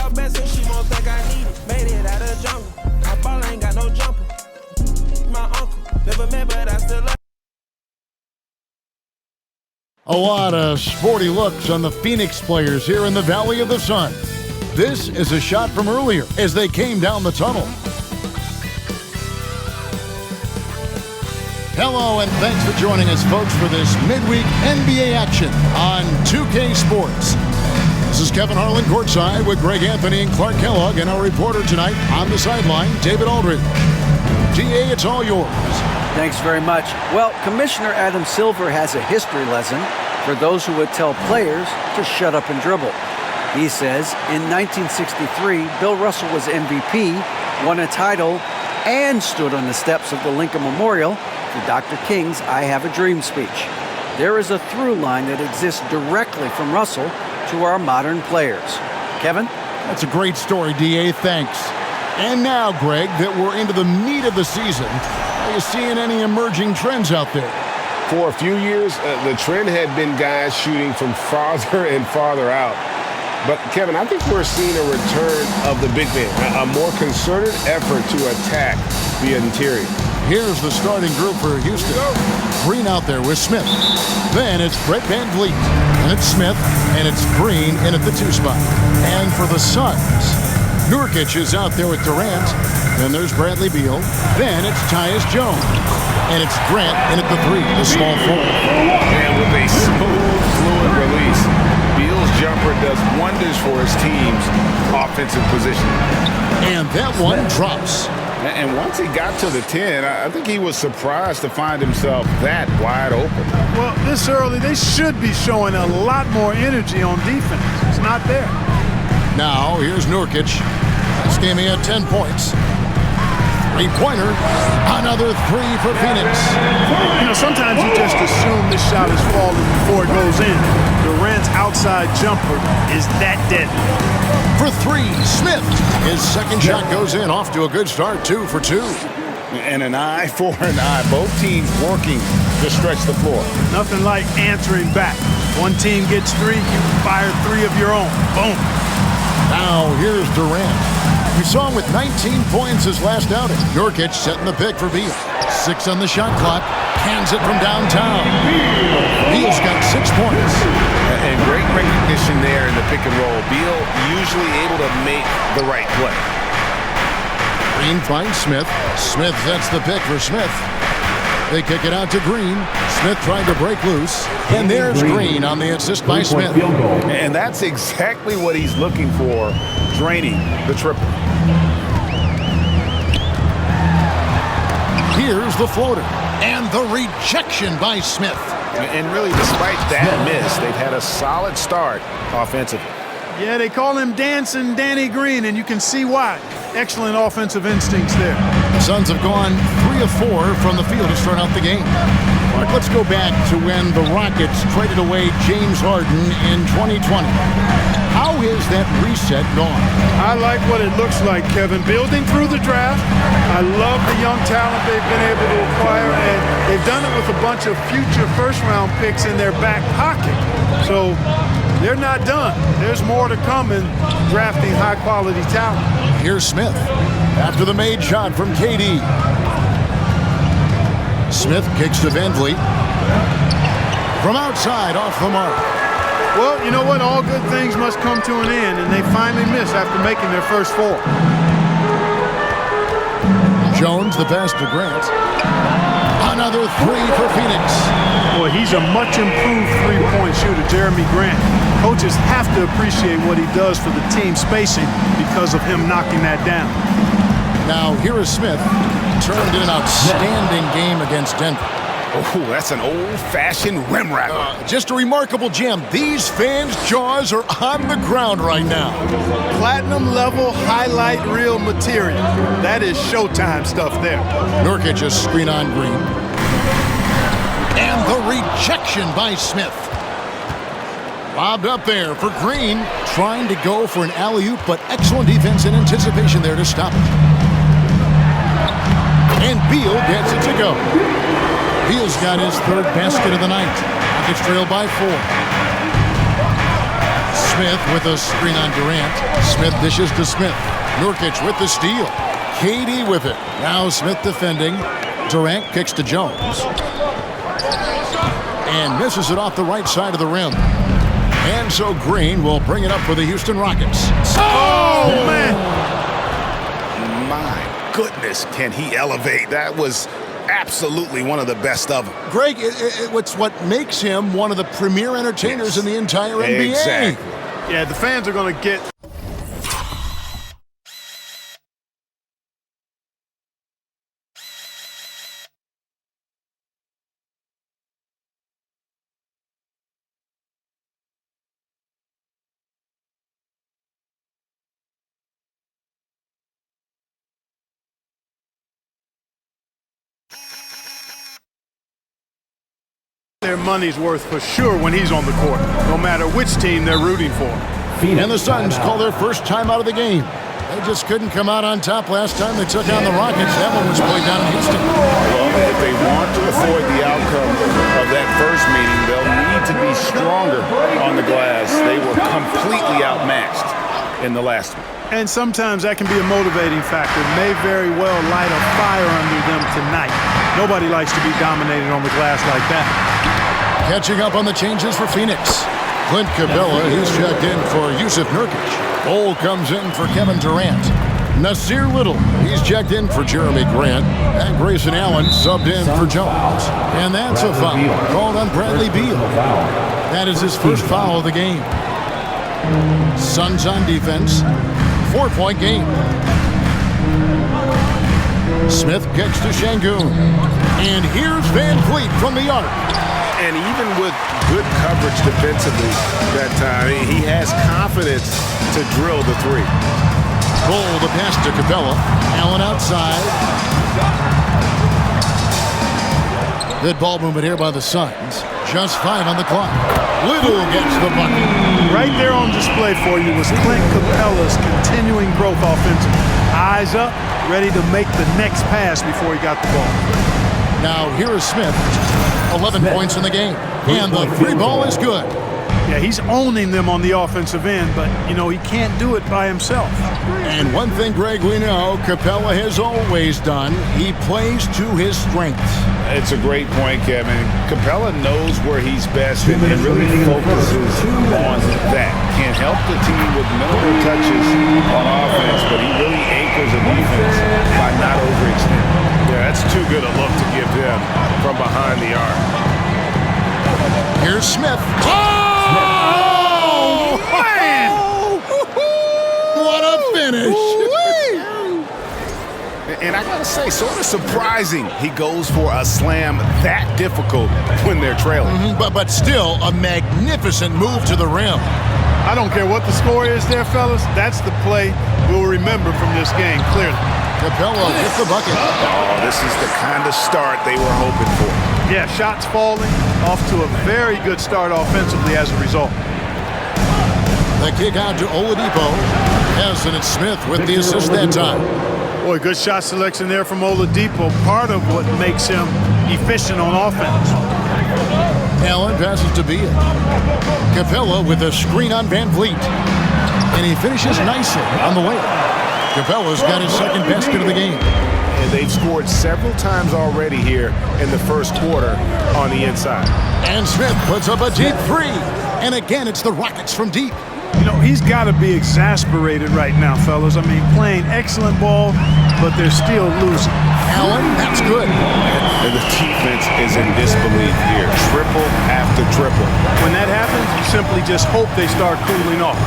her best and she won't think I need it. Made it out of the jungle. My ball ain't got no jumper. My uncle, never met, but I still love. A lot of sporty looks on the Phoenix players here in the Valley of the Sun. This is a shot from earlier as they came down the tunnel. Hello and thanks for joining us, folks, for this midweek NBA action on 2K Sports. This is Kevin Harlan courtside with Greg Anthony and Clark Kellogg, and our reporter tonight on the sideline, David Aldridge. DA, it's all yours. Thanks very much. Well, Commissioner Adam Silver has a history lesson for those who would tell players to shut up and dribble. He says in 1963, Bill Russell was MVP, won a title, and stood on the steps of the Lincoln Memorial for Dr. King's I Have a Dream speech. There is a through line that exists directly from Russell to our modern players. Kevin? That's a great story, DA. Thanks. And now, Greg, that we're into the meat of the season, are you seeing any emerging trends out there? For a few years, the trend had been guys shooting from farther and farther out. But, Kevin, I think we're seeing a return of the big man, a more concerted effort to attack the interior. Here's the starting group for Houston. Green out there with Smith. Then it's Brett Van Vliet. And it's Smith. And it's Green in at the 2 spot. And for the Suns, Nurkic is out there with Durant. Then there's Bradley Beal. Then it's Tyus Jones. And it's Grant in at the 3, the small forward. And with a smooth, fluid release, Beal's jumper does wonders for his team's offensive position. And that one drops. And once he got to the 10, I think he was surprised to find himself that wide open. Well, this early, they should be showing a lot more energy on defense. It's not there. Now, here's Nurkic. This game he had 10 points. Three-pointer. Another 3 for Phoenix. You know, sometimes you just assume this shot is falling before it goes in. Durant's outside jumper is that deadly. For 3, Smith. His second shot goes in. Off to a good start, 2 for 2. And an eye for an eye. Both teams working to stretch the floor. Nothing like answering back. One team gets 3, you fire 3 of your own. Boom. Now here's Durant. We saw him with 19 points his last outing. Nurkic setting the pick for Beal. 6 on the shot clock. Cans it from downtown. Beal's got 6 points. And great recognition there in the pick and roll. Beal usually able to make the right play. Green finds Smith. Smith sets the pick for Smith. They kick it out to Green. Smith trying to break loose. And there's Green on the assist by Smith. And that's exactly what he's looking for, draining the triple. Here's the floater. And the rejection by Smith. And really, despite that miss, they've had a solid start offensively. Yeah, they call him Dancing Danny Green, and you can see why. Excellent offensive instincts there. The Suns have gone 3 of 4 from the field to start out the game. Mark, let's go back to when the Rockets traded away James Harden in 2020. How is that reset gone? I like what it looks like, Kevin. Building through the draft. I love the young talent they've been able to acquire, and they've done it with a bunch of future first-round picks in their back pocket. So they're not done. There's more to come in drafting high-quality talent. Here's Smith after the made shot from KD. Smith kicks to Van Vliet. From outside, off the mark. Well, you know what? All good things must come to an end, and they finally miss after making their first 4. Jones, the pass to Grant. Another 3 for Phoenix. Boy, he's a much improved three-point shooter, Jeremy Grant. Coaches have to appreciate what he does for the team spacing because of him knocking that down. Now, here is Smith. Turned in an outstanding game against Denver. Oh, that's an old-fashioned rim wrapper. Just a remarkable gem. These fans' jaws are on the ground right now. Platinum-level highlight reel material. That is Showtime stuff there. Nurkic just screen on Green. And the rejection by Smith. Lobbed up there for Green. Trying to go for an alley-oop, but excellent defense and anticipation there to stop it. And Beal gets it to go. Beal's got his 3rd basket of the night. Rockets trail by 4. Smith with a screen on Durant. Smith dishes to Smith. Nurkic with the steal. KD with it. Now Smith defending. Durant kicks to Jones. And misses it off the right side of the rim. And so Green will bring it up for the Houston Rockets. Oh, man. My goodness, can he elevate? That was absolutely one of the best of them. Greg, it's what makes him one of the premier entertainers in the entire NBA. Exactly. Yeah, the fans are going to get... their money's worth for sure when he's on the court, no matter which team they're rooting for. And the Suns call their first time out of the game. They just couldn't come out on top last time they took on the Rockets. That one was played down in Houston. Well, if they want to avoid the outcome of that first meeting, they'll need to be stronger on the glass. They were completely outmatched in the last one. And sometimes that can be a motivating factor. May very well light a fire under them tonight. Nobody likes to be dominated on the glass like that. Catching up on the changes for Phoenix. Clint Capella, he's checked in for Yusuf Nurkic. Cole comes in for Kevin Durant. Nasir Little, he's checked in for Jeremy Grant. And Grayson Allen subbed in for Jones. And that's a foul called on Bradley Beal. That is his first foul of the game. Suns on defense. 4-point game. Smith kicks to Şengün. And here's Van Vliet from the arc. And even with good coverage defensively that time, he has confidence to drill the three. Cole, the pass to Capella. Allen outside. Good ball movement here by the Suns. Just 5 on the clock. Little gets the bucket. Right there on display for you was Clint Capella's continuing growth offensively. Eyes up, ready to make the next pass before he got the ball. Now here is Smith. 11 points in the game. And the free ball is good. Yeah, he's owning them on the offensive end, but, you know, he can't do it by himself. And one thing, Greg, we know Capella has always done, he plays to his strengths. It's a great point, Kevin. Capella knows where he's best and really focuses on that. Can't help the team with minimal touches on offense, but he really anchors a defense by not overextending. Yeah, that's too good a look to give him from behind the arc. Here's Smith. Oh, man! What a finish. And I gotta say, sort of surprising he goes for a slam that difficult when they're trailing. But still a magnificent move to the rim. I don't care what the score is there, fellas. That's the play we'll remember from this game, clearly. Capella gets the bucket. Oh, this is the kind of start they were hoping for. Yeah, shots falling, off to a very good start offensively as a result. The kick out to Oladipo. Yes, and it's Smith with the assist that time. Boy, good shot selection there from Oladipo. Part of what makes him efficient on offense. Allen passes to Beal. Capella with a screen on Van Vliet. And he finishes nicely on the layup. Capella's got his second basket of the game. And they've scored several times already here in the first quarter on the inside. And Smith puts up a deep three. And again, it's the Rockets from deep. You know, he's got to be exasperated right now, fellas. I mean, playing excellent ball, but they're still losing. Allen, that's good. And the defense is in disbelief here. Triple after triple. When that happens, you simply just hope they start cooling off.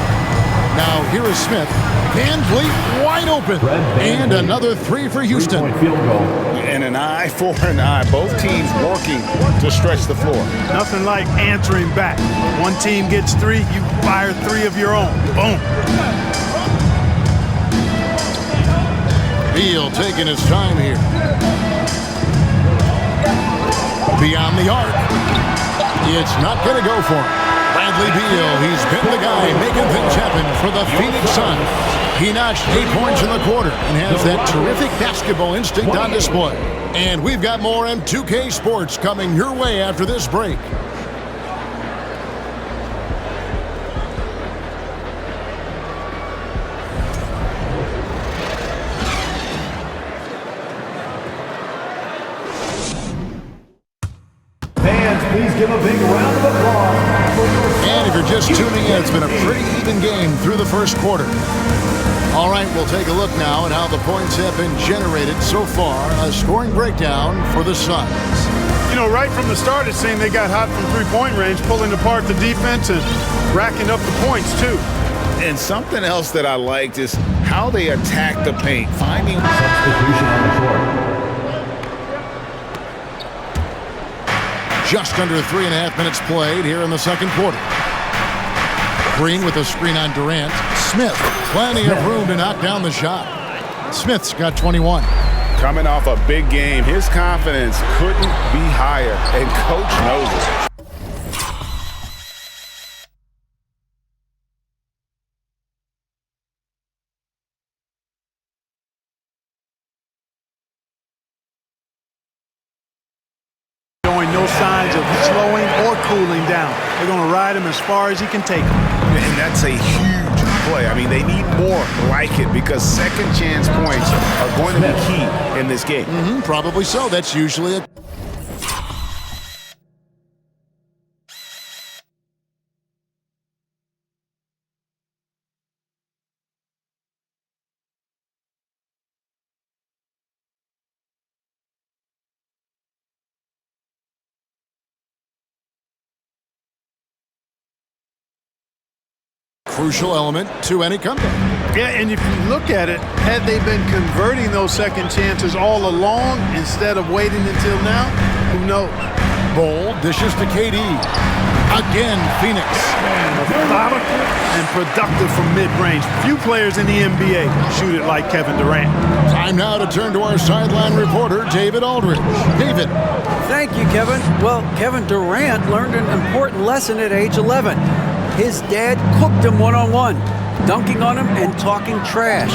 Now here is Smith. Van Vliet wide open. And another three for Houston. And an eye for an eye. Both teams working to stretch the floor. Nothing like answering back. One team gets three, you fire three of your own. Boom. Beal taking his time here. Beyond the arc. It's not going to go for him. Bradley Beal, he's been the guy making things happen for the Phoenix Suns. He notched 8 points in the quarter and has that terrific basketball instinct on display. And we've got more M2K Sports coming your way after this break. you're just tuning in, it's been a pretty even game through the first quarter. All right, we'll take a look now at how the points have been generated so far. A scoring breakdown for the Suns. You know, right from the start, it seemed they got hot from three-point range, pulling apart the defense and racking up the points, too. And something else that I liked is how they attack the paint, finding Substitution on the court. Just under 3.5 minutes played here in the second quarter. Green with a screen on Durant. Smith, plenty of room to knock down the shot. Smith's got 21. coming off a big game. His confidence couldn't be higher, and Coach knows it. Showing no signs of slowing or cooling down. They're going to ride him as far as he can take him. And that's a huge play. I mean, they need more like it because second chance points are going to be key in this game. Probably so. That's usually a... crucial element to any comeback. Yeah, and if you look at it, had they been converting those second chances all along instead of waiting until now, who knows? Bowl dishes to KD. Again, Phoenix. Methodical and productive from mid-range. Few players in the NBA shoot it like Kevin Durant. Time now to turn to our sideline reporter, David Aldridge. David. Thank you, Kevin. Well, Kevin Durant learned an important lesson at age 11. His dad cooked him one-on-one, dunking on him and talking trash.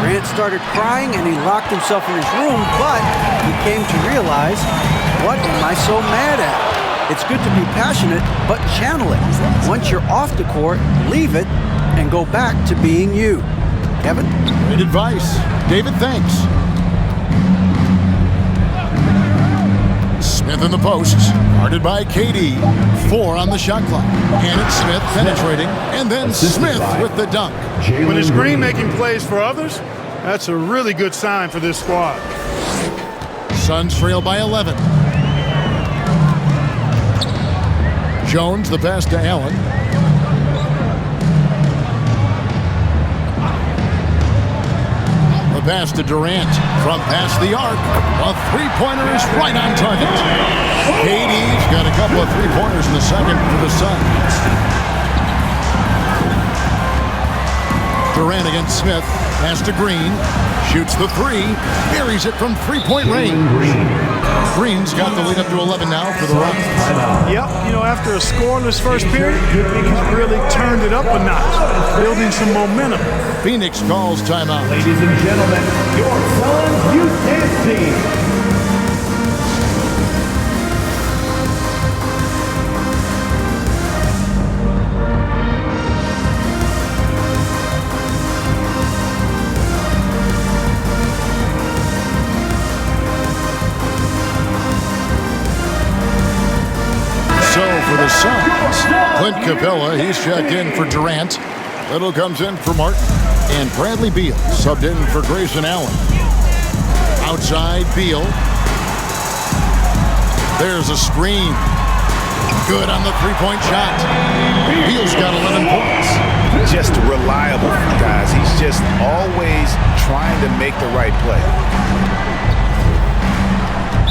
Durant started crying and he locked himself in his room, but he came to realize, what am I so mad at? It's good to be passionate, but channel it. Once you're off the court, leave it and go back to being you. Kevin? Great advice. David, thanks. Smith in the posts, guarded by KD. 4 on the shot clock. Hannett, Smith penetrating, and then Smith with the dunk. When it's Green making plays for others, that's a really good sign for this squad. Suns trail by 11. Jones, the pass to Allen. The pass to Durant from past the arc. A three-pointer is right on target. KD's got a couple of three-pointers in the second for the Suns. Durant against Smith. Pass to Green. Shoots the three. Buries it from three-point range. Green's got the lead up to 11 now for the Rockets. Yep, you know, after a scoreless first period, he's really turned it up a notch, building some momentum. Phoenix calls timeout. Ladies and gentlemen, your Suns youth team. For the Suns, Clint Capella, he's checked in for Durant. Little comes in for Martin. And Bradley Beal subbed in for Grayson Allen. Outside, Beal. There's a screen. Good on the three-point shot. Beal's got 11 points. Just reliable, guys. He's just always trying to make the right play.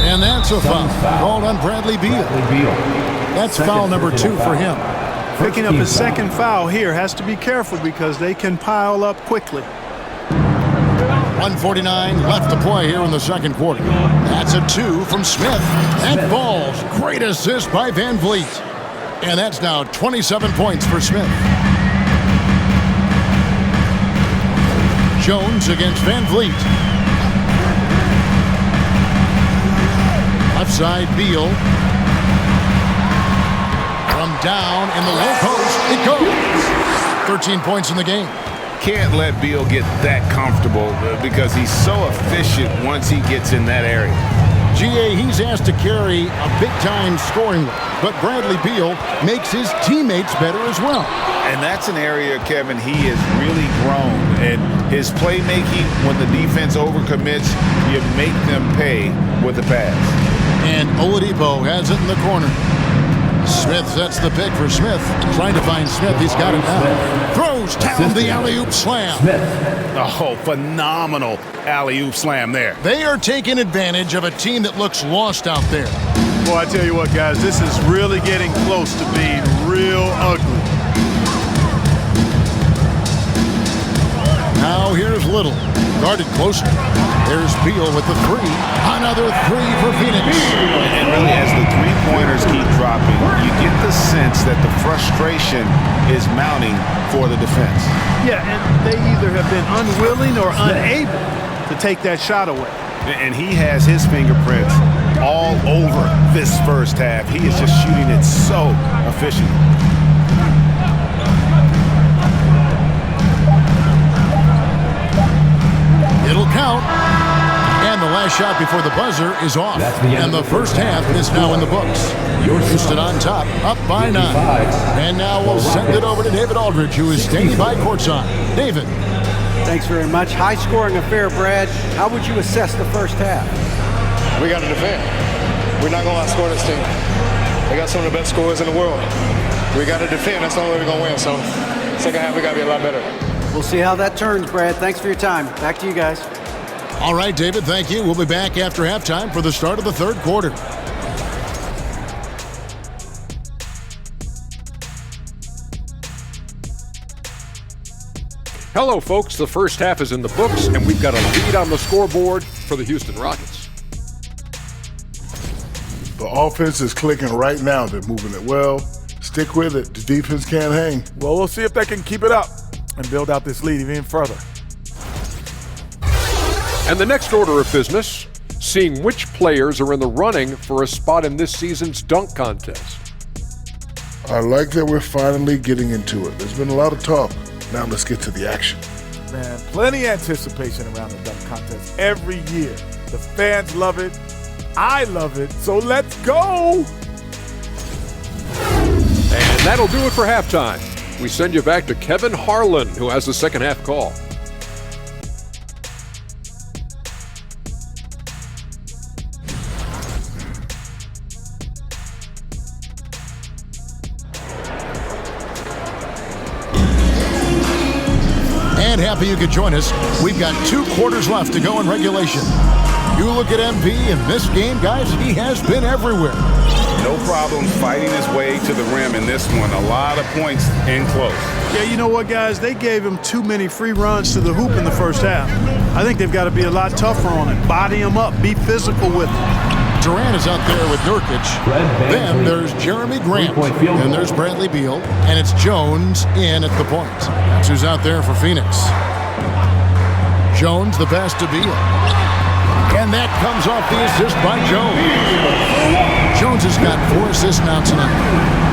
And that's a foul called on Bradley Beal. That's foul number 2 for him. Picking up his second foul here, has to be careful because they can pile up quickly. 1:49 left to play here in the second quarter. That's a 2 from Smith. That falls. Great assist by Van Vliet. And that's now 27 points for Smith. Jones against Van Vliet. Left side, Beal. From down in the low post, it goes. 13 points in the game. Can't let Beal get that comfortable because he's so efficient once he gets in that area. GA, he's asked to carry a big-time scoring load, but Bradley Beal makes his teammates better as well. And that's an area, Kevin, he has really grown. And his playmaking, when the defense overcommits, you make them pay with the pass. And Oladipo has it in the corner. Smith sets the pick for Smith. Trying to find Smith. He's got it now. Throws down the alley-oop slam. Oh, phenomenal alley-oop slam there. They are taking advantage of a team that looks lost out there. Boy, I tell you what, guys, this is really getting close to being real ugly. Now here's Little. Guarded closer. There's Beal with the three. Another three for Phoenix. And really, as the three-pointers keep dropping, you get the sense that the frustration is mounting for the defense. Yeah, and they either have been unwilling or unable to take that shot away. And he has his fingerprints all over this first half. He is just shooting it so efficiently. It'll count. And the last shot before the buzzer is off. And the first half is now in the books. Houston on top, up by 9. And now we'll send it over to David Aldridge, who is standing by courtside. David. Thanks very much. High-scoring affair, Brad. How would you assess the first half? We got to defend. We're not going to outscore this team. They got some of the best scorers in the world. We got to defend. That's the only way we're going to win. So second half, we got to be a lot better. We'll see how that turns, Brad. Thanks for your time. Back to you guys. All right, David, thank you. We'll be back after halftime for the start of the third quarter. Hello, folks. The first half is in the books, and we've got a lead on the scoreboard for the Houston Rockets. The offense is clicking right now. They're moving it well. Stick with it. The defense can't hang. Well, we'll see if they can keep it up and build out this lead even further. And the next order of business, seeing which players are in the running for a spot in this season's dunk contest. I like that we're finally getting into it. There's been a lot of talk. Now let's get to the action. Man, plenty of anticipation around the dunk contest every year. The fans love it. I love it. So let's go. And that'll do it for halftime. We send you back to Kevin Harlan, who has the second half call. And happy you could join us. We've got 2 quarters left to go in regulation. You look at MP in this game, guys, he has been everywhere. No problem fighting his way to the rim in this one. A lot of points in close. Yeah, you know what, guys? They gave him too many free runs to the hoop in the first half. I think they've got to be a lot tougher on him. Body him up. Be physical with him. Durant is out there with Nurkic. Then there's Jeremy Grant. And there's Bradley Beal. And it's Jones in at the point. That's who's out there for Phoenix. Jones, the pass to Beal. And that comes off the assist by Jones. Jones has got 4 assists now tonight.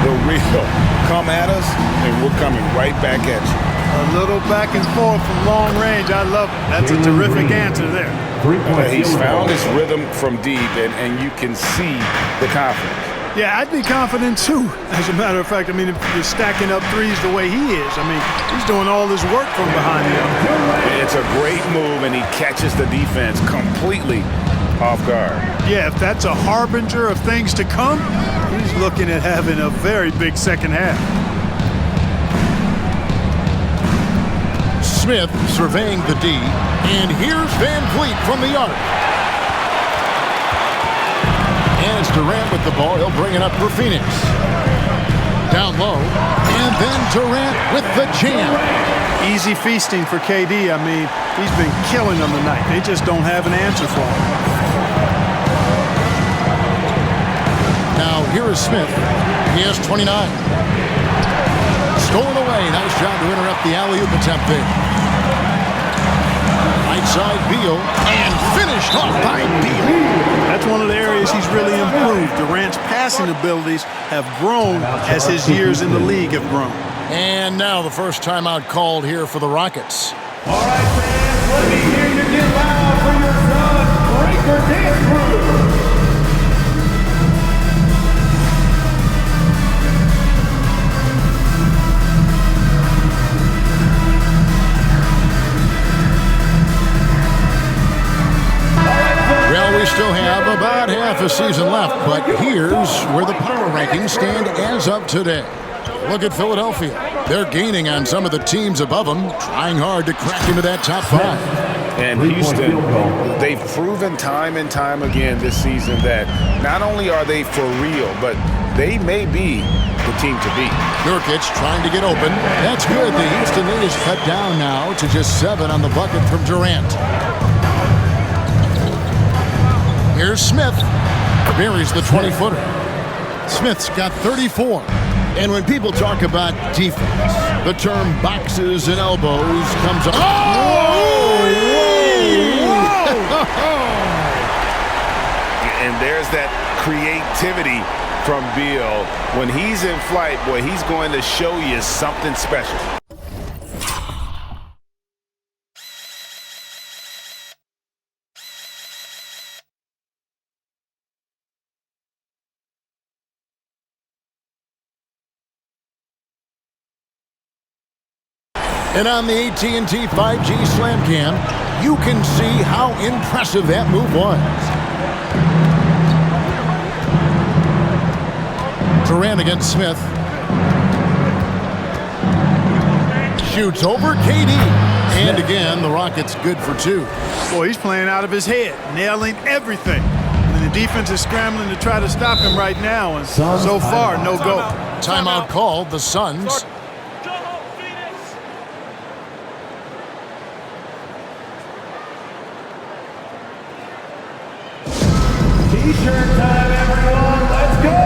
The real come at us, and we're coming right back at you. A little back and forth from long range. I love it. That's a terrific answer there. He's found his rhythm from deep, and you can see the confidence. Yeah, I'd be confident too. As a matter of fact, I mean, if you're stacking up threes the way he is, I mean, he's doing all this work from behind him. It's a great move, and he catches the defense completely off guard. Yeah, if that's a harbinger of things to come, he's looking at having a very big second half. Smith surveying the D, and here's Van Vliet from the arc. And it's Durant with the ball. He'll bring it up for Phoenix. Down low, and then Durant with the jam. Easy feasting for KD. I mean, he's been killing them tonight. They just don't have an answer for him. Now here is Smith. He has 29. Stolen away. Nice job to interrupt the alley-oop attempt there. Right side Beal, and finished off by Beal. That's one of the areas he's really improved. Durant's passing abilities have grown as his years in the league have grown. And now the first timeout called here for the Rockets. All right, fans, let me hear you get loud for your son, Breaker Dance Crew. about half a season left, but here's where the power rankings stand as of today. Look at Philadelphia. They're gaining on some of the teams above them, trying hard to crack into that top 5. And Houston, they've proven time and time again this season that not only are they for real, but they may be the team to beat. Nurkic trying to get open. That's good. The Houston lead is cut down now to just 7 on the bucket from Durant. Here's Smith. Buries the 20-footer. Smith's got 34. And when people talk about defense, the term boxes and elbows comes up. And there's that creativity from Beal. When he's in flight, boy, he's going to show you something special. And on the AT&T 5G Slam Cam, you can see how impressive that move was. Durant against Smith. Shoots over KD. And again, the Rockets good for 2. Boy, he's playing out of his head, nailing everything. And the defense is scrambling to try to stop him right now. And so far, no go. Timeout called. The Suns. T-shirt time, everyone. Let's go.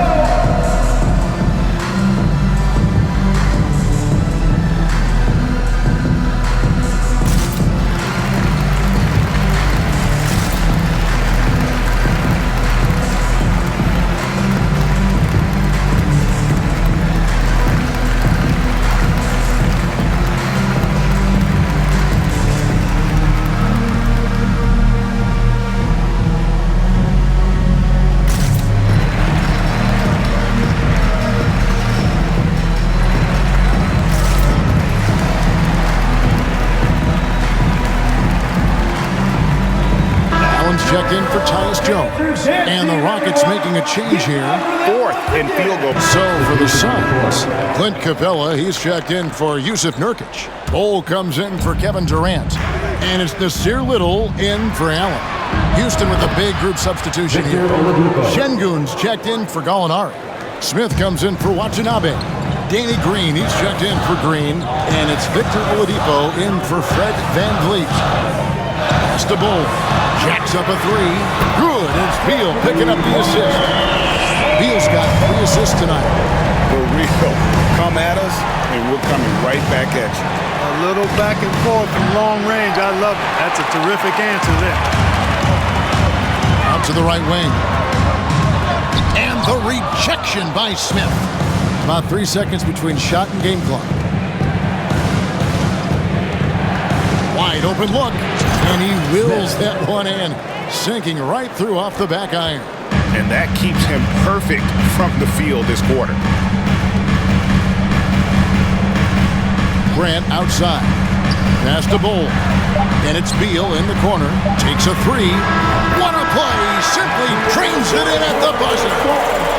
Checked in for Tyus Jones. And the Rockets making a change here. 4th in field goal. So for the Suns, Clint Capella, he's checked in for Yusuf Nurkic. Bol comes in for Kevin Durant. And it's Nasir Little in for Allen. Houston with a big group substitution here. Şengün's checked in for Gallinari. Smith comes in for Watanabe. Danny Green, he's checked in for Green. And it's Victor Oladipo in for Fred VanVleet. Pass to Bol. Jacks up a 3. Good. It's Beal picking up the assist. Beal's got 3 assists tonight. For real. Come at us, and we're coming right back at you. A little back and forth from long range. I love it. That's a terrific answer there. Out to the right wing. And the rejection by Smith. About 3 seconds between shot and game clock. Wide open look. And he wills that one in, sinking right through off the back iron. And that keeps him perfect from the field this quarter. Grant outside. Pass to Bol. And it's Beal in the corner. Takes a 3. What a play! Simply trains it in at the buzzer.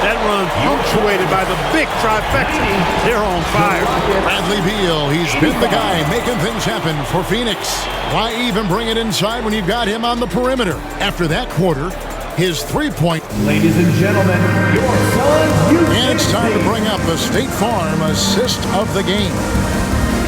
That run punctuated by the big trifecta. They're on fire. Bradley Beal, he's been the guy making things happen for Phoenix. Why even bring it inside when you've got him on the perimeter? After that quarter, his 3-point. Ladies and gentlemen, your Suns. And it's time to bring up the State Farm assist of the game.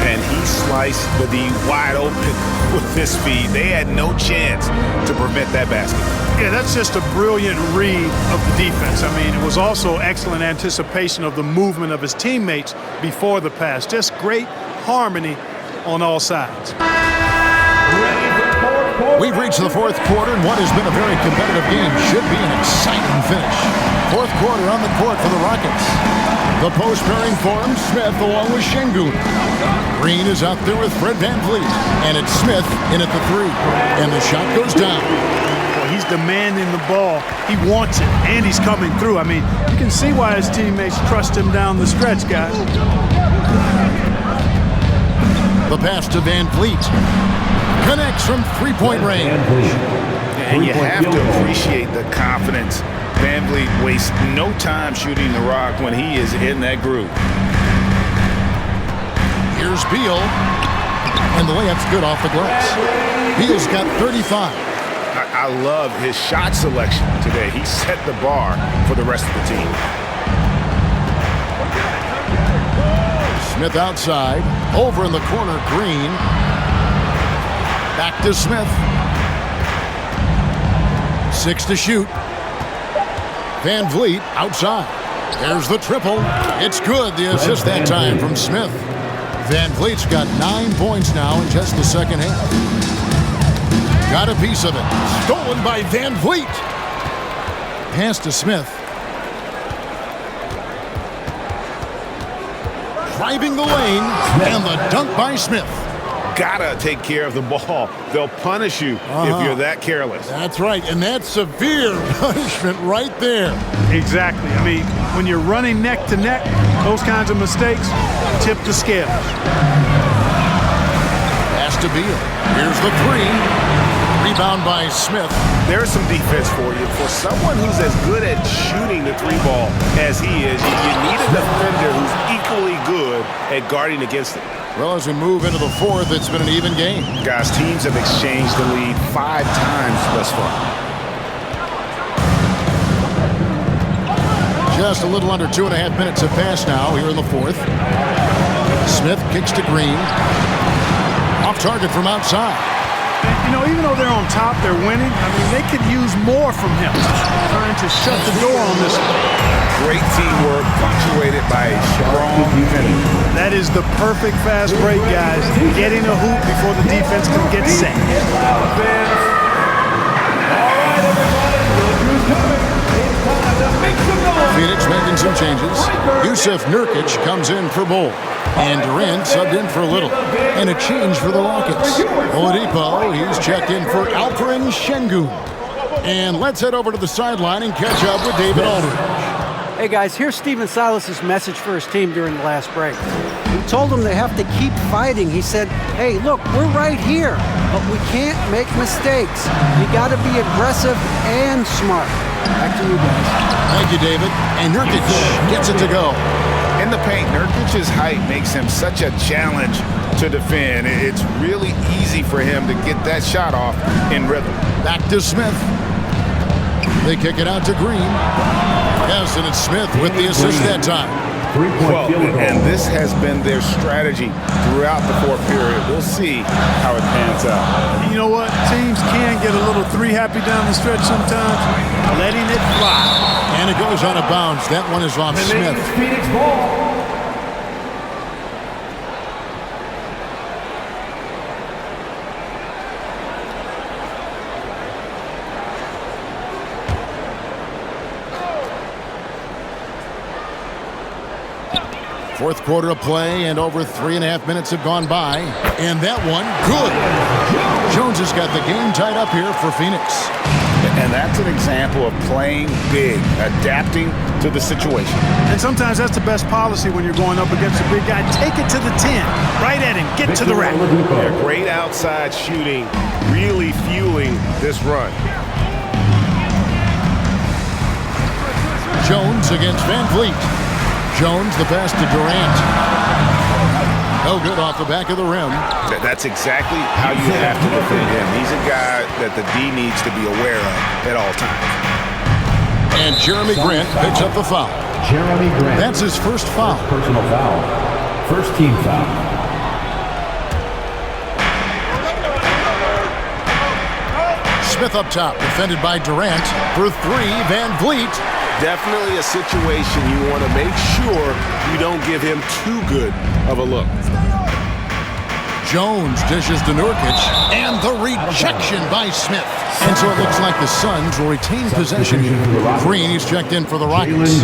And he sliced the D wide open with his feed. They had no chance to prevent that basket. Yeah, that's just a brilliant read of the defense. I mean, it was also excellent anticipation of the movement of his teammates before the pass. Just great harmony on all sides. We've reached the 4th quarter, and what has been a very competitive game should be an exciting finish. 4th quarter on the court for the Rockets. The post pairing forms Smith along with Şengün. Green is out there with Fred VanVleet, and it's Smith in at the 3. And the shot goes down. Well, he's demanding the ball. He wants it, and he's coming through. I mean, you can see why his teammates trust him down the stretch, guys. The pass to VanVleet. Connects from 3-point range. And you have to appreciate the confidence. VanVleet wastes no time shooting the rock when he is in that groove. Here's Beal. And the layup's good off the glass. Beal's got 35. I love his shot selection today. He set the bar for the rest of the team. Smith outside. Over in the corner, Green. Back to Smith. 6 to shoot. VanVleet outside. There's the triple. It's good. The assist that time from Smith. VanVleet's got 9 points now in just the second half. Got a piece of it. Stolen by VanVleet. Pass to Smith. Driving the lane, and the dunk by Smith. Gotta take care of the ball. They'll punish you if you're that careless. That's right, and that's severe punishment right there. Exactly. I mean, when you're running neck to neck, those kinds of mistakes tip the scales. Pass to Beal. Here's the three. Rebound by Smith. There's some defense for you. For someone who's as good at shooting the three ball as he is, you need a defender who's equally good at guarding against it. Well, as we move into the fourth, it's been an even game. Guys, teams have exchanged the lead 5 times thus far. Just a little under 2.5 minutes have passed now here in the fourth. Smith kicks to Green. Off target from outside. You know, even though they're on top, they're winning. I mean, they could use more from him. Trying to shut the door on this one. Great teamwork, punctuated by a strong finish. That is the perfect fast break, guys. Getting a hoop before the defense can get set. Phoenix making some changes. Yusuf Nurkic comes in for Bull. And Durant subbed in for Little. And a change for the Rockets. Oladipo, he's checked in for Alperen Şengün. And let's head over to the sideline and catch up with David Aldridge. Hey guys, here's Stephen Silas's message for his team during the last break. He told them they have to keep fighting. He said, hey, look, we're right here, but we can't make mistakes. You got to be aggressive and smart. Back to you guys. Thank you, David. And Nurkic gets it to go. In the paint, Nurkic's height makes him such a challenge to defend. It's really easy for him to get that shot off in rhythm. Back to Smith. They kick it out to Green. Yes, and it's Smith with the assist that time. Well, and this has been their strategy throughout the fourth period. We'll see how it pans out. You know what? Teams can get a little three-happy down the stretch sometimes. Letting it fly. And it goes out of bounds. That one is off Smith. Phoenix ball. Fourth quarter of play, and over 3.5 minutes have gone by. And that one, good. Jones has got the game tied up here for Phoenix. And that's an example of playing big, adapting to the situation. And sometimes that's the best policy when you're going up against a big guy. Take it to the 10. Right at him. Get to the rack. Yeah, great outside shooting, really fueling this run. Jones against VanVleet. Jones, the pass to Durant. No good off the back of the rim. That's exactly how you have to defend him. He's a guy that the D needs to be aware of at all times. And Jeremy Grant picks up the foul. Jeremy Grant. That's his first foul. Personal foul. First team foul. Smith up top, defended by Durant. For three, VanVleet. Definitely a situation you want to make sure you don't give him too good of a look. Jones dishes to Nurkic, and the rejection by Smith. And so it looks like the Suns will retain possession here. Green is checked in for the Rockets.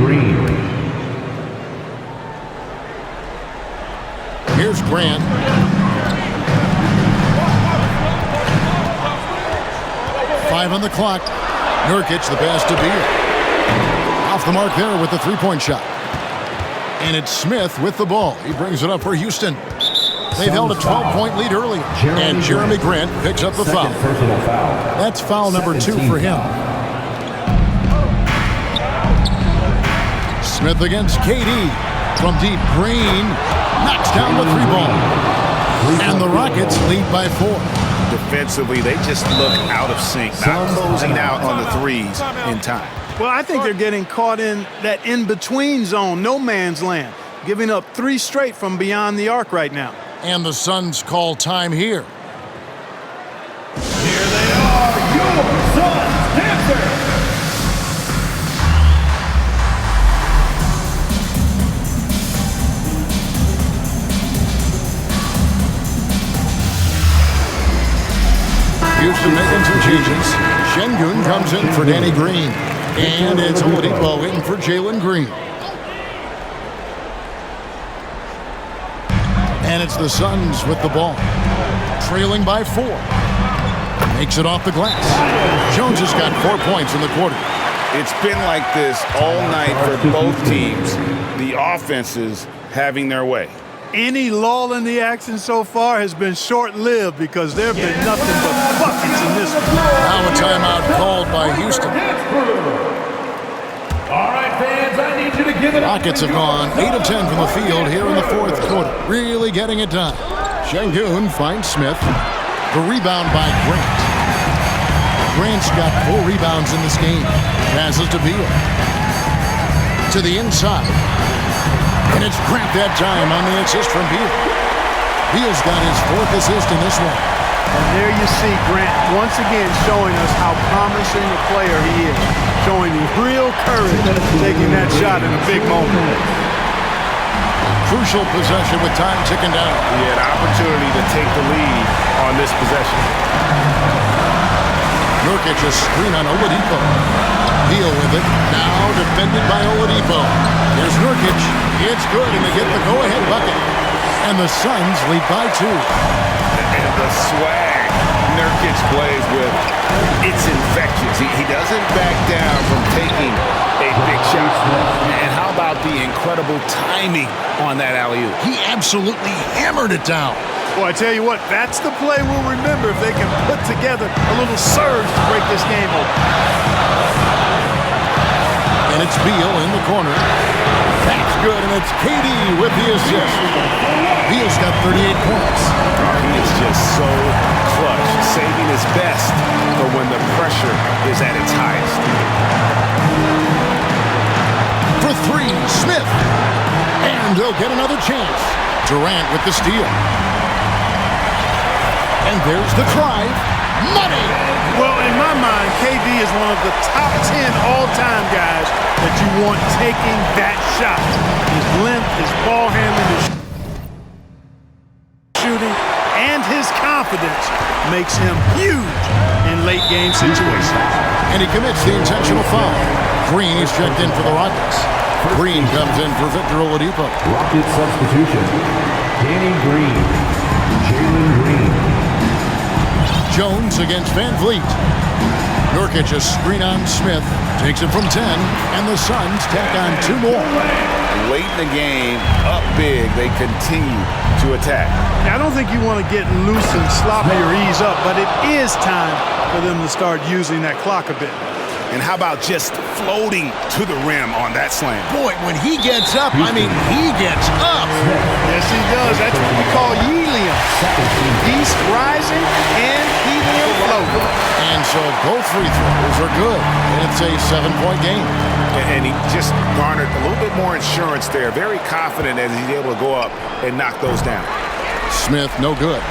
Here's Grant. Five on the clock. Nurkic, the pass to Beal. Off the mark there with the three-point shot. And it's Smith with the ball. He brings it up for Houston. They've held a 12-point lead earlier. And Jeremy Grant picks up the foul. That's foul number 2 for him. Smith against KD. From deep, Green knocks down the 3-ball. And the Rockets lead by 4. Defensively, they just look out of sync, not closing out on the threes in time. Well, I think they're getting caught in that in-between zone, no man's land, giving up 3 straight from beyond the arc right now. And the Suns call time here. Here they are, your Suns dancers. Houston making some changes. Şengün comes in for Danny Green. And it's Oladipo in for Jalen Green. And it's the Suns with the ball. Trailing by 4. Makes it off the glass. Jones has got 4 points in the quarter. It's been like this all night for both teams. The offenses having their way. Any lull in the action so far has been short-lived because there have been nothing but buckets in this one. Now a timeout called by Houston. All right, fans, I need you to give it up. Rockets have gone 8 of 10 from the field here in the 4th quarter. Really getting it done. Şengün finds Smith. The rebound by Grant. Grant's got 4 rebounds in this game. Passes to Beal. To the inside. And it's Grant that time on the assist from Beal. Beal's got his 4th assist in this one. And there you see Grant once again showing us how promising a player he is. Showing real courage taking that shot in a big moment. Crucial possession with time ticking down. He had an opportunity to take the lead on this possession. Nurkic a screen on Oladipo. Beal with it. Now defended by Oladipo. Here's Nurkic. It's good, and they get the go-ahead bucket. And the Suns lead by 2. And the swag Nurkic plays with, it's infectious. He doesn't back down from taking a big shot. And how about the incredible timing on that alley-oop? He absolutely hammered it down. Well, I tell you what, that's the play we'll remember if they can put together a little surge to break this game open. And it's Beal in the corner. That's good, and it's KD with the assist. Beal's got 38 points. He is just so clutch, saving his best for when the pressure is at its highest. For 3, Smith. And they'll get another chance. Durant with the steal. And there's the drive. Money! Well, in my mind, KD is one of the top 10 all-time guys that you want taking that shot. His length, his ball handling, his shooting, and his confidence makes him huge in late-game situations. And he commits the intentional foul. Green is checked in for the Rockets. Green comes in for Victor Oladipo. Rocket substitution. Danny Green. Jalen Green. Jones against Van Vliet. Nurkic a screen on Smith. Takes it from 10. And the Suns tack on 2 more. Late in the game, up big, they continue to attack. Now, I don't think you want to get loose and sloppy or ease up, but it is time for them to start using that clock a bit. And how about just floating to the rim on that slam? Boy, when he gets up, I mean, he gets up. Yes, he does. That's what we call helium. East rising and helium floating. And so both free throws are good. And it's a 7-point game. And he just garnered a little bit more insurance there. Very confident as he's able to go up and knock those down. Smith, no good.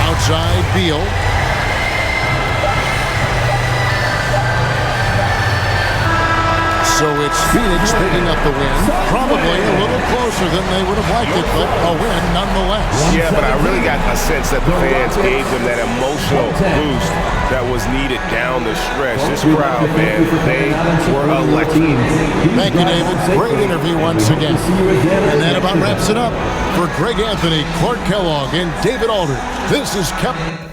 Outside, Beal. So it's Phoenix picking up the win. Probably a little closer than they would have liked it, but a win nonetheless. Yeah, but I really got a sense that the fans gave them that emotional boost that was needed down the stretch. This crowd, man, they were electric. Thank you, David. Great interview once again. And that about wraps it up. For Greg Anthony, Clark Kellogg, and David Alder, this is Kevin.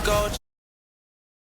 gold.